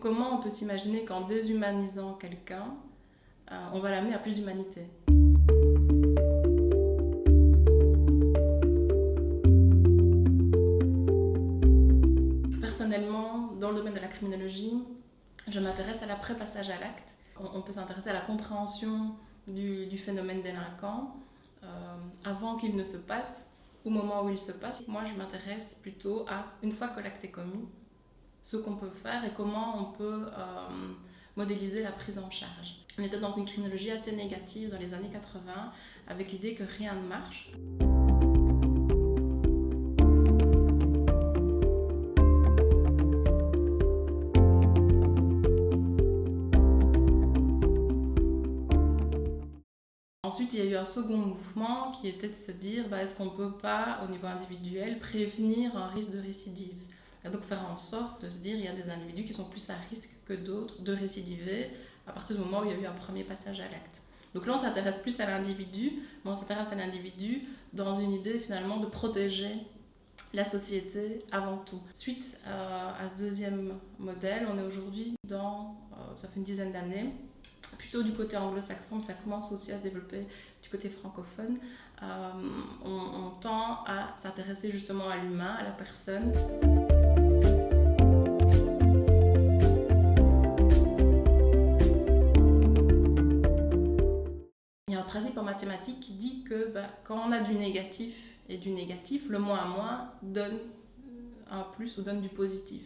comment on peut s'imaginer qu'en déshumanisant quelqu'un, on va l'amener à plus d'humanité? Personnellement, dans le domaine de la criminologie, je m'intéresse à l'après-passage à l'acte. On peut s'intéresser à la compréhension du phénomène délinquant avant qu'il ne se passe, au moment où il se passe. Moi, je m'intéresse plutôt à, une fois que l'acte est commis, ce qu'on peut faire et comment on peut modéliser la prise en charge. On était dans une criminologie assez négative dans les années 80, avec l'idée que rien ne marche. Ensuite, il y a eu un second mouvement qui était de se dire est-ce qu'on ne peut pas, au niveau individuel, prévenir un risque de récidive? Et donc faire en sorte de se dire il y a des individus qui sont plus à risque que d'autres de récidiver à partir du moment où il y a eu un premier passage à l'acte. Donc là, on s'intéresse plus à l'individu, mais on s'intéresse à l'individu dans une idée finalement de protéger la société avant tout. Suite à ce deuxième modèle, on est aujourd'hui ça fait une dizaine d'années, plutôt du côté anglo-saxon, ça commence aussi à se développer du côté francophone. On tend à s'intéresser justement à l'humain, à la personne. Il y a un principe en mathématiques qui dit que quand on a du négatif et du négatif, le moins à moins donne un plus ou donne du positif.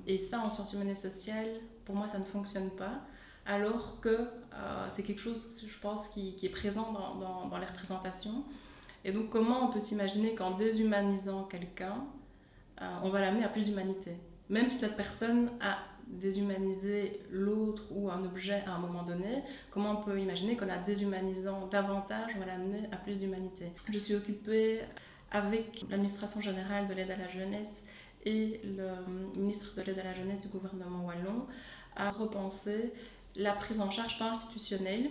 Et ça, en sciences humaines et sociales, pour moi, ça ne fonctionne pas. Alors que c'est quelque chose, je pense, qui est présent dans les représentations. Et donc, comment on peut s'imaginer qu'en déshumanisant quelqu'un, on va l'amener à plus d'humanité? Même si cette personne a déshumanisé l'autre ou un objet à un moment donné, comment on peut imaginer qu'en la déshumanisant davantage, on va l'amener à plus d'humanité? Je suis occupée avec l'administration générale de l'aide à la jeunesse et le ministre de l'aide à la jeunesse du gouvernement wallon à repenser la prise en charge tant institutionnelle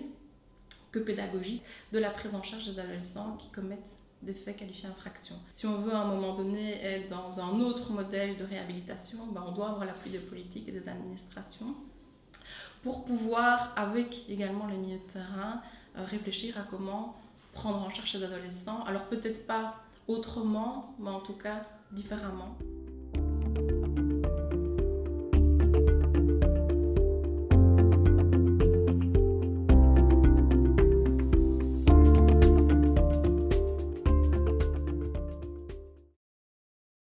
que pédagogique de la prise en charge des adolescents qui commettent des faits qualifiés d'infraction. Si on veut à un moment donné être dans un autre modèle de réhabilitation, on doit avoir l'appui des politiques et des administrations pour pouvoir, avec également les milieux de terrain, réfléchir à comment prendre en charge ces adolescents. Alors peut-être pas autrement, mais en tout cas différemment.